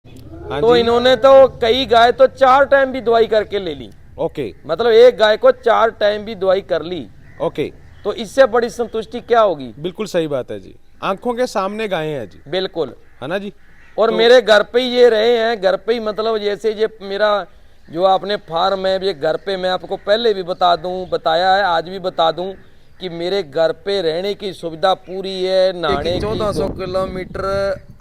हाँ तो जी। इन्होंने तो कई गाय तो 4 टाइम भी दवाई करके ले ली। ओके मतलब एक गाय को 4 टाइम भी दवाई कर ली, ओके, तो इससे बड़ी संतुष्टि क्या होगी। बिल्कुल सही बात है जी। आंखों के सामने गाय हैं जी, बिल्कुल। है ना जी। और तो मेरे घर पे ही ये रहे हैं, घर पे ही, मतलब जैसे ये मेरा जो आपने फार्म है, ये घर पे मैं आपको पहले भी बताया है, आज भी बता दूं कि मेरे घर पे रहने की सुविधा पूरी है, नहाने की 1400 किलोमीटर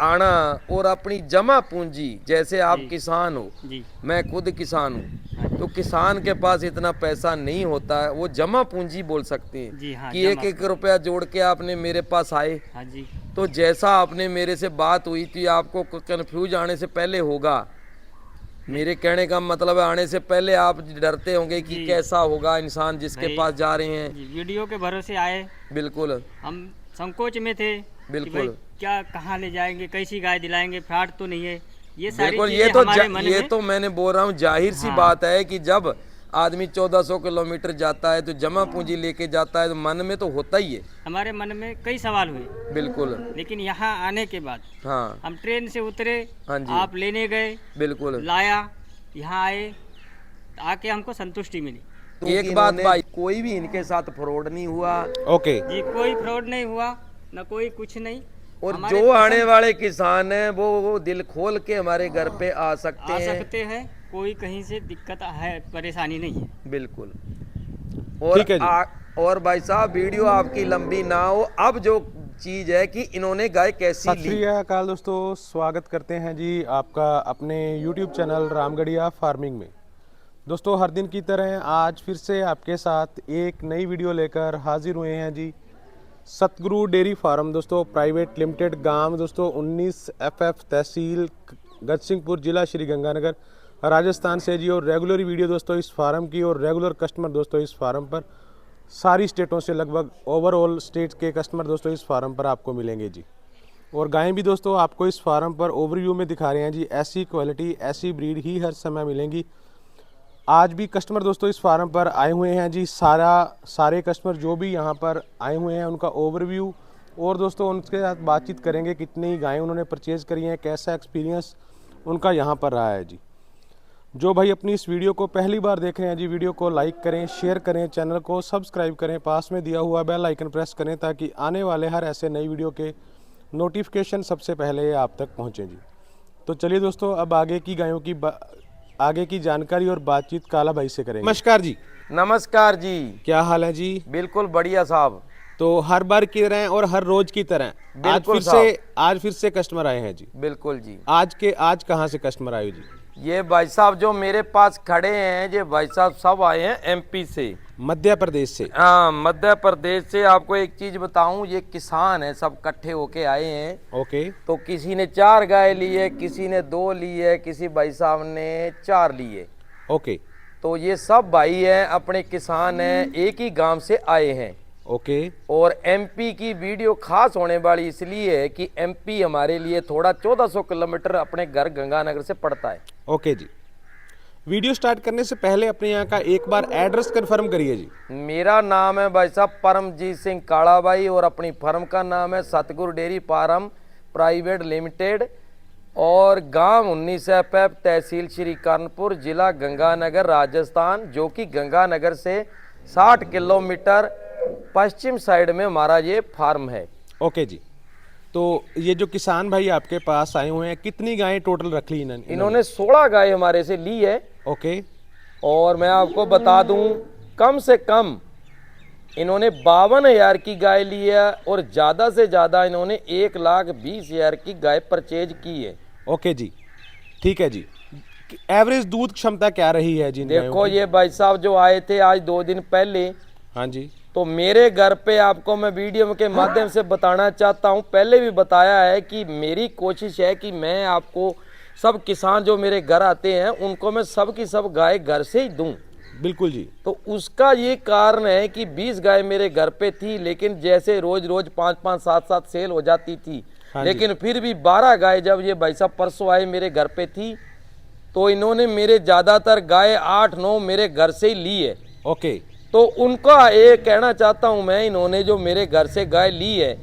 आना और अपनी जमा पूंजी, जैसे आप जी किसान हो, जी। मैं खुद किसान हूँ, तो किसान के पास इतना पैसा नहीं होता है, वो जमा पूंजी बोल सकते हैं जी हाँ, कि एक जमा। एक रुपया जोड़ के आपने मेरे पास आए। हाँ जी। तो जैसा आपने मेरे से बात हुई थी, आपको कंफ्यूज आने से पहले होगा, मेरे कहने का मतलब है आने से पहले आप डरते होंगे कि जी कैसा होगा इंसान जिसके भाई, पास जा रहे हैं। जी वीडियो के भरोसे आए, बिल्कुल हम संकोच में थे कि भाई बिल्कुल क्या, कहाँ ले जाएंगे, कैसी गाय दिलाएंगे, फ्रॉड तो नहीं है, ये सारी बिल्कुल। चीज़ें हमारे मन ये में। तो मैंने बोल रहा हूँ, जाहिर सी हाँ। बात है कि जब आदमी 1400 किलोमीटर जाता है तो जमा पूंजी लेके जाता है, तो मन में तो होता ही है। हमारे मन में कई सवाल हुए, बिल्कुल। लेकिन यहाँ आने के बाद हाँ हम ट्रेन से उतरे, हाँ जी। आप लेने गए, बिल्कुल। लाया, यहाँ आए, आके हमको संतुष्टि मिली। एक बात भाई, कोई भी इनके साथ फ्रॉड नहीं हुआ, ओके जी कोई फ्रॉड नहीं हुआ, न कोई कुछ नहीं। और हमारे जो आने पसंद वाले किसान हैं वो दिल खोल के हमारे घर पे आ सकते आ हैं। सकते हैं, कोई कहीं से दिक्कत है, परेशानी नहीं है। बिल्कुल। और ठीक है जी। और भाई साहब, वीडियो आपकी लंबी ना हो, अब जो चीज है कि इन्होंने गाय कैसी सत ली। श्री अकाल दोस्तों, स्वागत करते हैं जी आपका अपने YouTube चैनल रामगढ़िया फार्मिंग में। दोस्तों हर दिन की तरह आज फिर से आपके साथ एक नई वीडियो लेकर हाजिर हुए हैं जी। सतगुरु डेयरी फार्म दोस्तों प्राइवेट लिमिटेड, गांव दोस्तों 19 FF, तहसील गजसिंहपुर, जिला श्री गंगानगर, राजस्थान से जी। और रेगुलर वीडियो दोस्तों इस फार्म की, और रेगुलर कस्टमर दोस्तों इस फार्म पर सारी स्टेटों से, लगभग ओवरऑल स्टेट के कस्टमर दोस्तों इस फार्म पर आपको मिलेंगे जी। और गायें भी दोस्तों आपको इस फार्म पर ओवरव्यू में दिखा रहे हैं जी। ऐसी क्वालिटी, ऐसी ब्रीड ही हर समय मिलेंगी। आज भी कस्टमर दोस्तों इस फार्म पर आए हुए हैं जी। सारे कस्टमर जो भी यहाँ पर आए हुए हैं उनका ओवरव्यू, और दोस्तों उनके साथ बातचीत करेंगे कितनी गायें उन्होंने परचेज़ करी हैं, कैसा एक्सपीरियंस उनका यहाँ पर रहा है जी। जो भाई अपनी इस वीडियो को पहली बार देख रहे हैं जी, वीडियो को लाइक करें, शेयर करें, चैनल को सब्सक्राइब करें, पास में दिया हुआ बेल आइकन प्रेस करें ताकि आने वाले हर ऐसे नई वीडियो के नोटिफिकेशन सबसे पहले आप तक पहुँचें जी। तो चलिए दोस्तों, अब आगे की गायों की आगे की जानकारी और बातचीत काला भाई से करेंगे। नमस्कार जी। नमस्कार जी। क्या हाल है जी? बिल्कुल बढ़िया साहब। तो हर बार की तरह और हर रोज की तरह आज फिर से कस्टमर आए हैं जी। बिल्कुल जी। आज कहाँ से कस्टमर आए जी? ये भाई साहब जो मेरे पास खड़े हैं, ये भाई साहब सब आए हैं MP से, मध्य प्रदेश से। हाँ मध्य प्रदेश से। आपको एक चीज बताऊं, ये किसान है, सब इकट्ठे होके आए हैं। ओके। तो किसी ने 4 गाय ली है, किसी ने 2 ली है, किसी भाई साहब ने 4 ली है। ओके। तो ये सब भाई हैं, अपने किसान हैं, एक ही गांव से आए हैं। ओके। और MP की वीडियो खास होने वाली इसलिए है कि MP हमारे लिए थोड़ा 1400 किलोमीटर अपने घर गंगानगर से पड़ता है। ओके जी। वीडियो स्टार्ट करने से पहले अपने यहाँ का एक बार एड्रेस कंफर्म करिए जी। मेरा नाम है भाई साहब परमजीत सिंह काला भाई, और अपनी फर्म का नाम है सतगुरु डेयरी फार्म प्राइवेट लिमिटेड, और गांव 19 FF, तहसील श्री कर्णपुर, जिला गंगानगर, राजस्थान, जो कि गंगानगर से 60 किलोमीटर पश्चिम साइड में हमारा ये फार्म है। ओके जी। तो ये जो किसान भाई आपके पास आए हुए हैं, कितनी गायें टोटल रख ली इन्होंने 16 गाय हमारे से ली है। ओके। और मैं आपको बता दूं, कम से कम इन्होंने 52,000 की गाय ली है, और ज्यादा से ज्यादा इन्होंने 1,20,000 की गाय परचेज की है। ओके जी, ठीक है जी। एवरेज दूध क्षमता क्या रही है जी? देखो ये भाई साहब जो आए थे आज 2 दिन पहले, हाँ जी, तो मेरे घर पे आपको मैं वीडियो के माध्यम से बताना चाहता हूं, पहले भी बताया है कि मेरी कोशिश है कि मैं आपको सब किसान जो मेरे घर आते हैं उनको मैं सब की सब गाय घर से ही दूं। बिल्कुल जी। तो उसका ये कारण है कि 20 गाय मेरे घर पे थी, लेकिन जैसे रोज रोज 5-5, 7-7 सेल हो जाती थी, हाँ लेकिन फिर भी 12 गाय जब ये भाई साहब परसों आए मेरे घर पे थी, तो इन्होंने मेरे ज्यादातर गाय 8-9 मेरे घर से ही ली है। ओके। तो उनका ये कहना चाहता हूं मैं, इन्होंने जो मेरे घर से गाय ली है,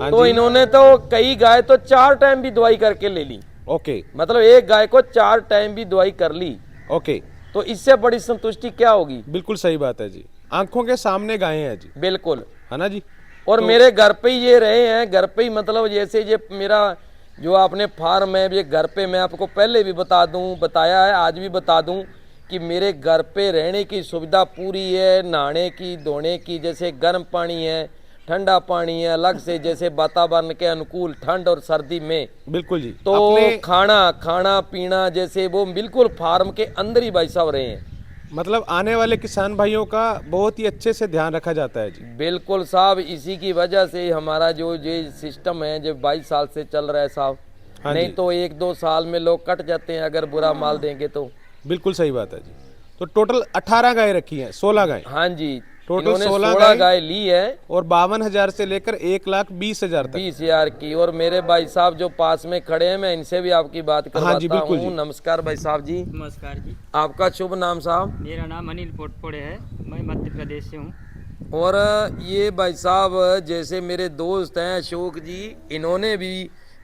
हाँ तो जी। इन्होंने तो कई गाय तो 4 टाइम भी दवाई करके ले ली। ओके मतलब एक गाय को 4 टाइम भी दवाई कर ली ओके, तो इससे बड़ी संतुष्टि क्या होगी। बिल्कुल सही बात है जी, आंखों के सामने गायें हैं जी, बिल्कुल। है ना जी। और मेरे घर पे ही ये रहे हैं, घर पे ही मतलब जैसे ये मेरा जो आपने फार्म है ये घर पे, मैं आपको पहले भी बताया है, आज भी बता दूं कि मेरे घर पे रहने की सुविधा पूरी है, नहाने की धोने की, जैसे गर्म पानी है, ठंडा पानी है अलग से, जैसे वातावरण के अनुकूल ठंड और सर्दी में। बिल्कुल जी। तो खाना पीना जैसे वो बिल्कुल फार्म के अंदर ही भाई साहब रहे हैं। मतलब आने वाले किसान भाइयों का बहुत ही अच्छे से ध्यान रखा जाता है जी। बिल्कुल साहब, इसी की वजह से हमारा जो ये सिस्टम है जो 22 साल से चल रहा है साहब। हाँ नहीं जी। तो 1-2 साल में लोग कट जाते हैं अगर बुरा माल देंगे तो। बिल्कुल सही बात है जी। तो टोटल 18 गाय रखी हैं, 16 गाय हाँ जी, टोटल इन्होंने 16 16 गाय ली है और 52,000 से लेकर 1,20,000 तक। 20,000 की। और मेरे भाई साहब जो पास में खड़े हैं, मैं इनसे भी आपकी बात हाँ जी, करवाता बिल्कुल हूँ। जी। नमस्कार भाई साहब जी, नमस्कार जी। आपका शुभ नाम साहब। मेरा नाम अनिल पोटपोड़े है, मैं मध्य प्रदेश से हूँ। और ये भाई साहब जैसे मेरे दोस्त हैं अशोक जी, इन्होंने भी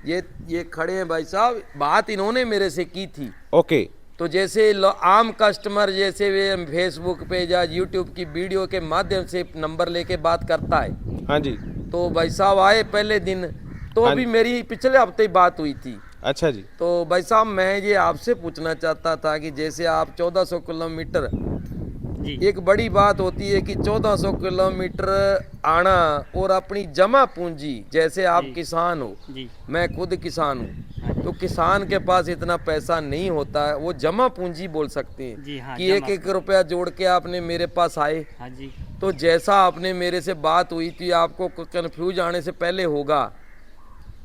ये खड़े हैं भाई साहब, बात इन्होंने मेरे से की थी। ओके, तो जैसे आम कस्टमर जैसे वे फेसबुक पे या यूट्यूब की वीडियो के माध्यम से नंबर लेके बात करता है, हाँ जी। तो भाई साहब आए पहले दिन, तो हाँ अभी जी। मेरी पिछले हफ्ते ही बात हुई थी। अच्छा जी। तो भाई साहब मैं ये आपसे पूछना चाहता था कि जैसे आप 1400 किलोमीटर, जी एक बड़ी बात होती है कि 1400 किलोमीटर आना और अपनी जमा पूंजी, जैसे आप जी। किसान हो, जी मैं खुद किसान हूँ, तो किसान के पास इतना पैसा नहीं होता है, वो जमा पूंजी बोल सकते हैं जी हाँ, कि जमा 1-1 रुपया जोड़ के आपने मेरे पास आए। हाँ जी तो जैसा आपने मेरे से बात हुई थी, आपको कंफ्यूज आने से पहले होगा,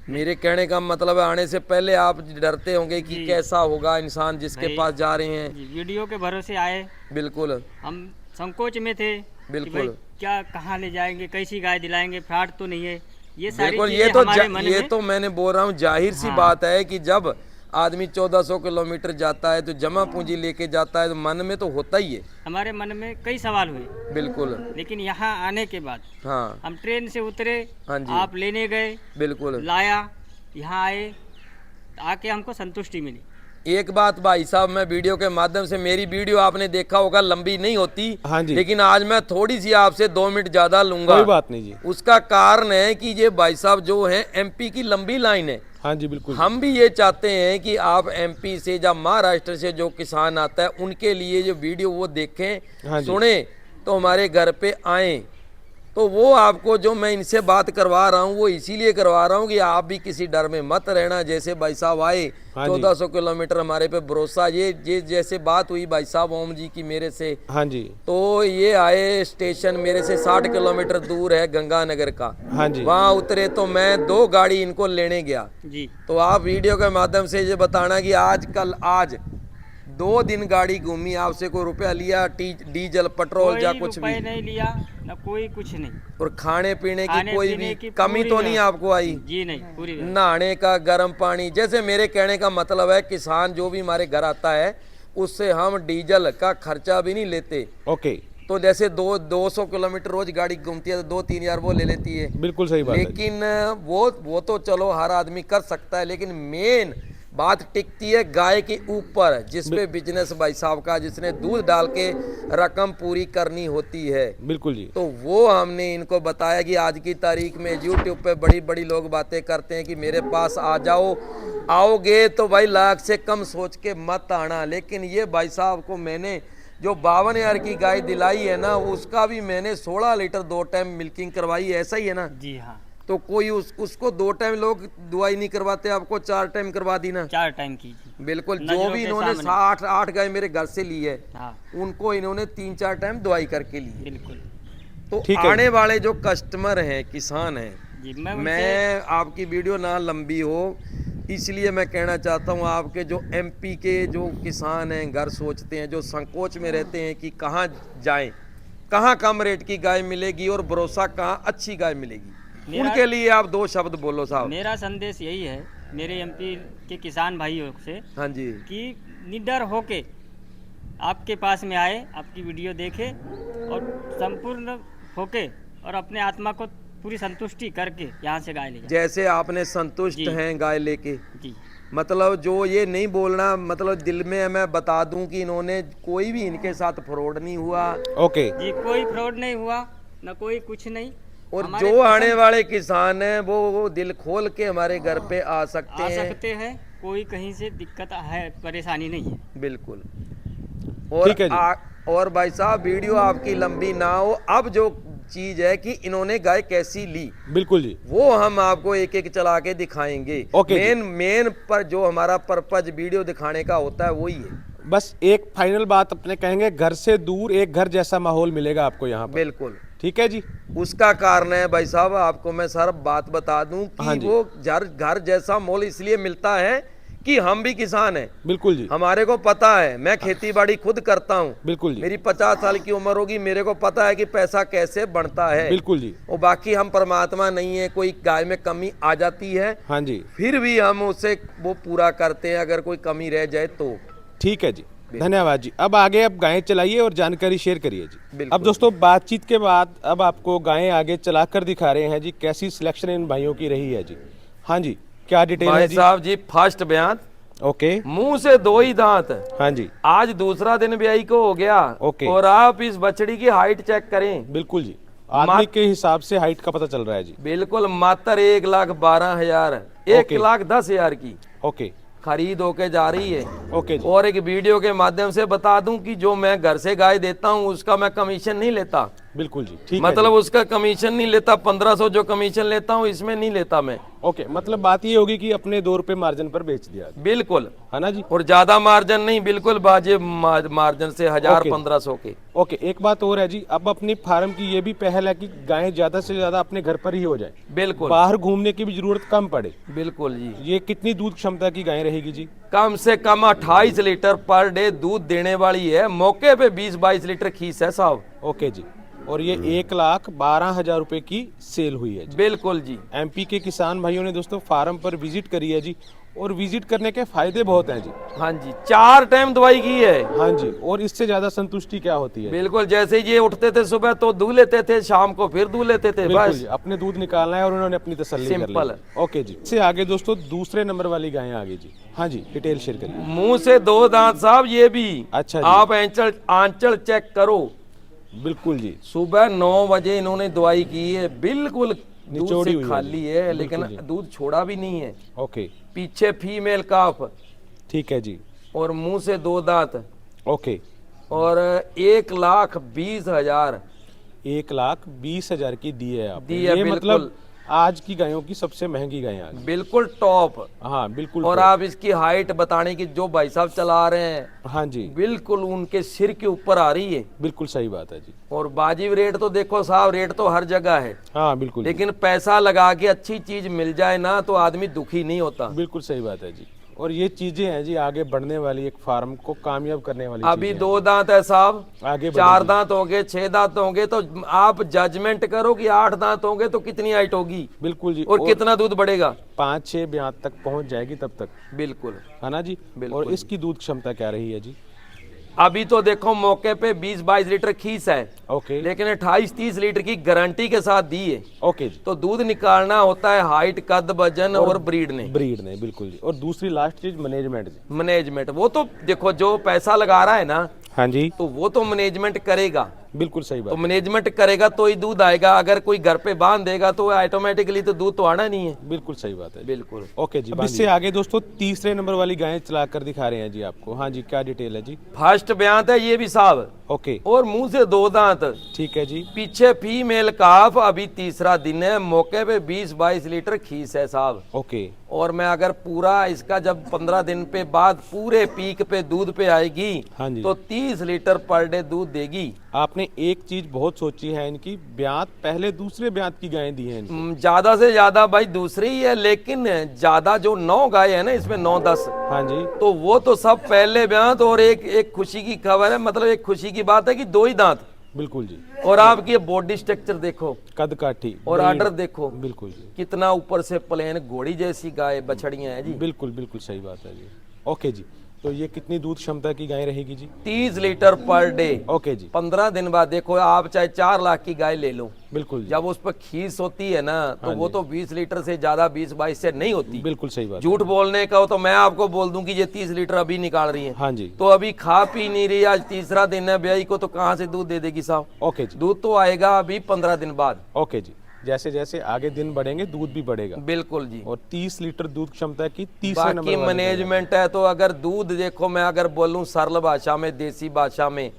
मेरे कहने का मतलब है आने से पहले आप डरते होंगे कि जी। कैसा होगा इंसान जिसके भाई- पास जा रहे हैं। जी, वीडियो के भरोसे आए, बिल्कुल हम संकोच में थे कि बिल्कुल। भाई क्या कहाँ ले जाएंगे, कैसी गाय दिलाएंगे, फ्रॉड तो नहीं है। ये सारी बिल्कुल, चीजें हमारे मन ये में। तो मैंने बोल रहा हूँ, जाहिर सी हाँ। बात है कि जब आदमी 1400 किलोमीटर जाता है तो जमा पूंजी लेके जाता है, तो मन में तो होता ही है। हमारे मन में कई सवाल हुए, बिल्कुल। लेकिन यहाँ आने के बाद हाँ हम ट्रेन से उतरे, हाँ जी। आप लेने गए, बिल्कुल। लाया, यहाँ आए, आके हमको संतुष्टि मिली। एक बात भाई साहब, मैं वीडियो के माध्यम से, मेरी वीडियो आपने देखा होगा लंबी नहीं होती, हाँ जी। लेकिन आज मैं थोड़ी सी आपसे 2 मिनट ज्यादा लूंगा। कोई बात नहीं जी। उसका कारण है कि ये भाई साहब जो है एमपी की लंबी लाइन है। हाँ जी, बिल्कुल। हम भी ये चाहते हैं कि आप एमपी से या महाराष्ट्र से जो किसान आता है उनके लिए जो वीडियो वो देखें, हाँ जी। सुने, तो हमारे घर पे आए। तो वो आपको जो मैं इनसे बात करवा रहा हूँ वो इसीलिए करवा रहा हूँ कि आप भी किसी डर में मत रहना। जैसे भाई साहब आए, हाँ जी। 1400 किलोमीटर हमारे पे भरोसा, ये जैसे बात हुई भाई साहब ओम जी की मेरे से, हाँ जी। तो ये आए स्टेशन मेरे से 60 किलोमीटर दूर है गंगानगर का। हाँ जी। वहाँ उतरे तो मैं 2 गाड़ी इनको लेने गया। जी तो आप वीडियो के माध्यम से ये बताना कि आज 2 दिन गाड़ी घूमी, आपसे कोई रुपया लिया, डीजल पेट्रोल या कोई कुछ रुपए भी, नहीं लिया, ना कोई कुछ नहीं। और खाने पीने की खाने कोई पीने भी की कमी पूरी तो नहीं व्यवस्था। आपको आई। जी नहीं, पूरी व्यवस्था। नहाने का गर्म पानी, जैसे मेरे कहने का मतलब है किसान जो भी हमारे घर आता है उससे हम डीजल का खर्चा भी नहीं लेते। ओके, तो जैसे 200 किलोमीटर रोज गाड़ी घूमती है तो 2-3 हज़ार वो ले लेती है। बिल्कुल सही बात है जी। लेकिन वो तो चलो हर आदमी कर सकता है, लेकिन मेन बात टिकती है गाय के ऊपर, जिसपे बिजनेस भाई साहब का, जिसने दूध डाल के रकम पूरी करनी होती है। बिल्कुल जी। तो वो हमने इनको बताया कि आज की तारीख में यूट्यूब पे बड़ी बड़ी लोग बातें करते हैं कि मेरे पास आ जाओ, आओगे तो भाई लाख से कम सोच के मत आना। लेकिन ये भाई साहब को मैंने जो 52,000 की गाय दिलाई है ना, उसका भी मैंने 16 लीटर 2 टाइम मिल्किंग करवाई, ऐसा ही है ना। जी हाँ, तो कोई उसको 2 टाइम लोग दवाई नहीं करवाते, आपको 4 टाइम करवा दी ना। 4 टाइम कीजिए। बिल्कुल, जो नजरों भी के इन्होंने सामने। 8 गाय मेरे घर से ली है, हाँ उनको इन्होंने 3-4 टाइम दवाई करके ली है। बिल्कुल। तो ठीक है। आने वाले जो कस्टमर हैं, किसान हैं, जी मैं मैं आपकी वीडियो ना लंबी हो इसलिए मैं कहना चाहता हूँ, आपके जो एमपी के जो किसान हैं, घर सोचते हैं, जो संकोच में रहते हैं कि कहाँ जाएं, कहाँ कम रेट की गाय मिलेगी और भरोसा कहाँ अच्छी गाय मिलेगी, उनके लिए आप 2 शब्द बोलो साहब। मेरा संदेश यही है मेरे एमपी के किसान भाइयों से हाँ जी। कि निडर होके आपके पास में आए, आपकी वीडियो देखे और संपूर्ण होके और अपने आत्मा को पूरी संतुष्टि करके यहाँ से गाय ले जाए। जैसे आपने संतुष्ट जी। हैं गाय लेके, जी मतलब जो ये नहीं बोलना, मतलब दिल में मैं बता दूं कि इन्होंने कोई भी इनके साथ फ्रॉड नहीं हुआ। ओके जी कोई फ्रॉड नहीं हुआ, ना कोई कुछ नहीं। और हमारे जो आने पसंद वाले किसान हैं वो दिल खोल के हमारे घर पे आ आ सकते हैं। सकते हैं, कोई कहीं से दिक्कत है, परेशानी नहीं है। बिल्कुल। और ठीक है जी। और भाई साहब वीडियो आपकी लंबी ना हो, अब जो चीज है कि इन्होंने गाय कैसी ली बिल्कुल जी। वो हम आपको एक एक चला के दिखाएंगे। ओके जी। मेन पर जो हमारा पर्पज वीडियो दिखाने का होता है वही है। बस एक फाइनल बात अपने कहेंगे, घर से दूर एक घर जैसा माहौल मिलेगा आपको यहाँ पर। बिल्कुल। ठीक है जी। उसका कारण है भाई साहब, आपको मैं सर बात बता दूं कि हाँ जी। वो घर जैसा माहौल इसलिए मिलता है कि हम भी किसान हैं। बिल्कुल जी। हमारे को पता है, मैं खेती बाड़ी खुद करता हूँ। बिल्कुल जी। मेरी 50 साल की उम्र होगी, मेरे को पता है कि पैसा कैसे बनता है। बिल्कुल जी। और बाकी हम परमात्मा नहीं है, कोई गाय में कमी आ जाती है हाँ जी। फिर भी हम उसे वो पूरा करते हैं अगर कोई कमी रह जाए तो। ठीक है जी, धन्यवाद जी। अब आगे अब गायें चलाइए और जानकारी शेयर करिए जी। बिल्कुल। अब दोस्तों बातचीत के बाद अब आपको गायें आगे चलाकर दिखा रहे हैं जी, कैसी सिलेक्शन इन भाइयों की रही है जी। हाँ जी, क्या डिटेल है भाई जी? साहब जी फर्स्ट बयान, ओके। मुंह से 2 ही दांत। हाँ जी। आज दूसरा दिन ब्याई को हो गया। ओके। और आप इस बछड़ी की हाइट चेक करें। बिल्कुल जी, आदमी के हिसाब से हाइट का पता चल रहा है जी। बिल्कुल, मात्र 1,12,000 1,10,000 की ओके खरीद होके जा रही है। ओके जी। और एक वीडियो के माध्यम से बता दूं कि जो मैं घर से गाय देता हूं उसका मैं कमीशन नहीं लेता। बिल्कुल जी, ठीक है मतलब उसका कमीशन नहीं लेता, 1500 जो कमीशन लेता हूं इसमें नहीं लेता मैं। जी। ओके, मतलब बात ये होगी कि अपने 2 रुपए मार्जिन पर बेच दिया, बिल्कुल। है ना जी। और ज्यादा मार्जिन नहीं, बिल्कुल बाजे मार्जिन से 1000-1500 के। ओके, एक बात और है जी, अब अपने फार्म की ये भी पहल है कि गायें ज्यादा से ज्यादा अपने घर पर ही हो जाए, बिल्कुल बाहर घूमने की भी जरूरत कम पड़े। बिल्कुल जी। ये कितनी दूध क्षमता की गायें रहेगी जी? कम से कम 28 लीटर पर डे दूध देने वाली है। मौके पे 20-22 लीटर खीस है साहब। ओके जी। और ये 1,12,000 रुपए की सेल हुई है जी। बिल्कुल जी। एमपी के किसान भाइयों ने दोस्तों फार्म पर विजिट करी है जी, और विजिट करने के फायदे बहुत हैं जी। हाँ जी, 4 टाइम दवाई की है। हाँ जी, और इससे ज्यादा संतुष्टि क्या होती है? बिल्कुल, जैसे ये उठते थे सुबह तो दूध लेते थे, शाम को फिर दूध लेते थे। बिल्कुल बस जी, अपने दूध निकालना है और उन्होंने अपनी तसल्ली कर ली। सिंपल। ओके जी, इससे आगे दोस्तों दूसरे नंबर वाली गायें आगे जी। हाँ जी, डिटेल शेयर करिए। मुंह से 2 दांत साहब ये भी। अच्छा जी। आप आंचल चेक करो। बिल्कुल जी। सुबह 9 बजे इन्होंने दवाई की है, बिल्कुल दूध निचोड़ी से हुई है खाली जी। है, बिल्कुल लेकिन जी। दूध छोड़ा भी नहीं है। ओके, पीछे फीमेल काफ ठीक है जी। और मुंह से 2 दांत। ओके, और 1,20,000 1,20,000 की दी है आप। दी है, ये बिल्कुल। मतलब आज की गायों की सबसे महंगी गाय आ गई। बिल्कुल टॉप। हाँ बिल्कुल। और आप इसकी हाइट बताने की, जो भाई साहब चला रहे हैं हाँ जी, बिल्कुल उनके सिर के ऊपर आ रही है। बिल्कुल सही बात है जी। और बाजी रेट तो देखो साहब, रेट तो हर जगह है, हाँ बिल्कुल जी। लेकिन पैसा लगा के अच्छी चीज मिल जाए ना तो आदमी दुखी नहीं होता। बिल्कुल सही बात है जी। और ये चीजें हैं जी आगे बढ़ने वाली, एक फार्म को कामयाब करने वाली अभी चीजें 2 दांत है साहब, हैं। आगे 4 दांत होंगे, 6 दांत होंगे, तो आप जजमेंट करो कि 8 दांत होंगे तो कितनी हाइट होगी बिल्कुल जी। और कितना दूध बढ़ेगा। 5-6 ब्यात तक पहुंच जाएगी तब तक, बिल्कुल। है ना जी। बिल्कुल और इसकी दूध क्षमता क्या रही है जी? अभी तो देखो मौके पे 20-22 लीटर खीस है, ओके। लेकिन 28-30 लीटर की गारंटी के साथ दी है। ओके जी। तो दूध निकालना होता है हाइट, कद, वजन और ब्रीड ने। ब्रीड ने, बिल्कुल जी। और दूसरी लास्ट चीज मैनेजमेंट जी। मैनेजमेंट, वो तो देखो जो पैसा लगा रहा है ना हाँ जी, तो वो तो मैनेजमेंट करेगा। बिल्कुल सही तो बात। मैनेजमेंट करेगा तो ही दूध आएगा। अगर कोई घर पे बांध देगा तो ऑटोमेटिकली तो दूध तो आना नहीं है। बिल्कुल सही बात है जी। बिल्कुल। ओके जी, अब इससे आगे दोस्तों तीसरे नंबर वाली गायें चलाकर दिखा रहे हैं जी आपको। हाँ जी, क्या डिटेल है जी? फर्स्ट बयान है ये भी साहब, ओके, और मुंह से 2 दांत। ठीक है जी। पीछे फीमेल काफ, अभी तीसरा दिन है, मौके पे 20-22 लीटर खीस है साहब। ओके, और मैं अगर पूरा इसका जब 15 दिन पे बाद पूरे पीक पे दूध पे आएगी हाँ जी। तो 30 लीटर पर डे दूध देगी। आपने एक चीज बहुत सोची है, इनकी ब्यात पहले दूसरे ब्यात की गायें दी हैं इनको। ज्यादा से ज्यादा भाई दूसरी ही है, लेकिन ज्यादा जो 9 गाय है ना इसमें 9-10, हाँ जी, तो वो तो सब पहले ब्यात। और एक खुशी की खबर है, मतलब एक खुशी की बात है कि 2 ही दांत। बिल्कुल जी। और आपकी ये बॉडी स्ट्रक्चर देखो कद काठी और बड़ी- आर्डर देखो, बिल्कुल जी। कितना ऊपर से प्लेन घोड़ी जैसी गाय बछड़ियां हैं जी। बिल्कुल बिल्कुल सही बात है जी। ओके जी, तो ये कितनी दूध क्षमता की गाय रहेगी जी? 30 लीटर पर डे। ओके जी, 15 दिन बाद देखो, आप चाहे 4 लाख की गाय ले लो, बिल्कुल जी, जब उस पर खीस होती है ना, तो वो तो 20 लीटर से ज्यादा 20-22 से नहीं होती। बिल्कुल सही बात। झूठ बोलने का हो तो मैं आपको बोल दूं कि ये 30 लीटर अभी निकाल रही है, हाँ जी, तो अभी खा पी नहीं रही, आज तीसरा दिन है ब्याई को, तो कहाँ से दूध दे देगी साहब? ओके जी, दूध तो आएगा अभी 15 दिन बाद। ओके जी। जैसे जैसे आगे दिन बढ़ेंगे दूध भी बढ़ेगा। बिल्कुल जी। और 30 लीटर दूध क्षमता की तीसरे बाकी नंबर वाली मैनेजमेंट है, तो अगर दूध देखो, मैं अगर बोलूं सरल भाषा में, देसी भाषा में,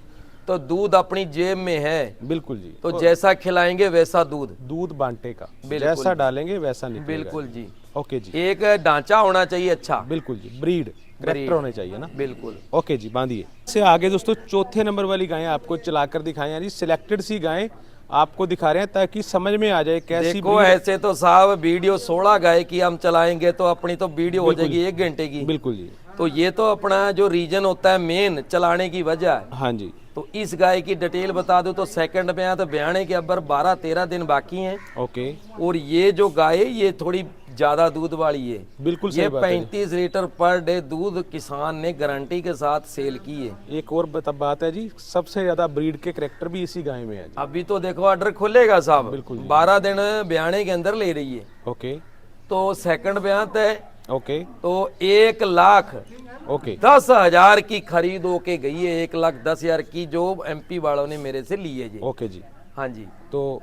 तो दूध अपनी जेब में है। गाय। बिल्कुल जी, तो जैसा खिलाएंगे वैसा दूध। दूध बांटे का, बिल्कुल जैसा जी। डालेंगे वैसा निकलेगा। बिल्कुल जी। ओके जी, एक ढांचा होना चाहिए अच्छा। बिल्कुल जी, ब्रीड करेक्टर होने चाहिए ना। बिल्कुल। ओके जी, बांधिए। इससे आगे दोस्तों चौथे नंबर वाली गायें आपको चलाकर दिखाएं, यानी सिलेक्टेड सी गायें आपको दिखा रहे हैं ताकि समझ में आ जाए कैसी देखो breed- ऐसे तो साहब वीडियो 16 गाय की हम चलाएंगे तो अपनी तो वीडियो हो जाएगी 1 घंटे की। बिल्कुल जी, तो ये तो अपना जो रीजन होता है मेन चलाने की वजह है। हाँ जी, तो इस गाय की डिटेल बता दूं तो सेकंड में तो ब्याने के अबर 12-13 दिन बाकी हैं। ओके, और ये जो गाय है ये थोड़ी ज्यादा दूध वाली है। बिल्कुल ये सही बात है। 35 लीटर पर डे दूध किसान ने गारंटी के साथ सेल की है। एक और बात है जी, सबसे ज्यादा ब्रीड के करेक्टर भी इसी गाय में है जी। अभी तो देखो ऑर्डर खुलेगा साहब, बिल्कुल जी। 12 दिन ब्याने के अंदर ले रही है। ओके, तो सेकंड ब्यान है ओके, तो 1,10,000 ओके, की खरीद होके गई है। 1,10,000 की जो MP वालों ने मेरे से ली है जी। ओके जी। हाँ जी, तो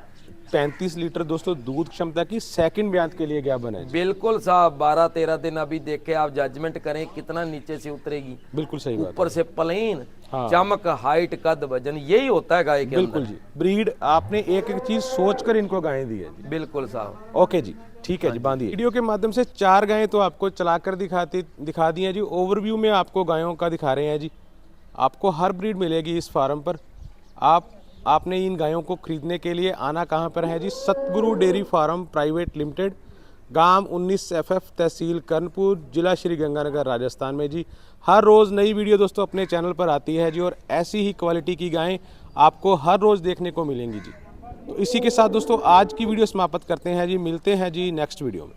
35 लीटर दोस्तों दूध क्षमता की सेकंड ब्यात के लिए क्या बना है जी? बिल्कुल साहब। 12-13 दिन अभी देखे, आप जजमेंट करें कितना नीचे से उतरेगी। बिल्कुल सही बात ऊपर से प्लेन, हाँ। चमक, हाइट, कद, वजन, यही होता है गाय के बिल्कुल अंदर। जी, ब्रीड आपने एक एक चीज सोचकर इनको गायें दी है जी। बिल्कुल साहब। ओके जी, ठीक है जी, बांधिए। वीडियो के माध्यम से 4 गायें तो आपको चलाकर दिखा दी हैं जी। ओवरव्यू में आपको गायों का दिखा रहे हैं जी। आपको हर ब्रीड मिलेगी इस फार्म पर। आपने इन गायों को खरीदने के लिए आना कहाँ पर है जी? सतगुरु डेयरी फार्म प्राइवेट लिमिटेड, गांव 19 FF, तहसील कर्णपुर, जिला श्री गंगानगर, राजस्थान में जी। हर रोज़ नई वीडियो दोस्तों अपने चैनल पर आती है जी, और ऐसी ही क्वालिटी की गायें आपको हर रोज़ देखने को मिलेंगी जी। तो इसी के साथ दोस्तों आज की वीडियो समाप्त करते हैं जी। मिलते हैं जी नेक्स्ट वीडियो में।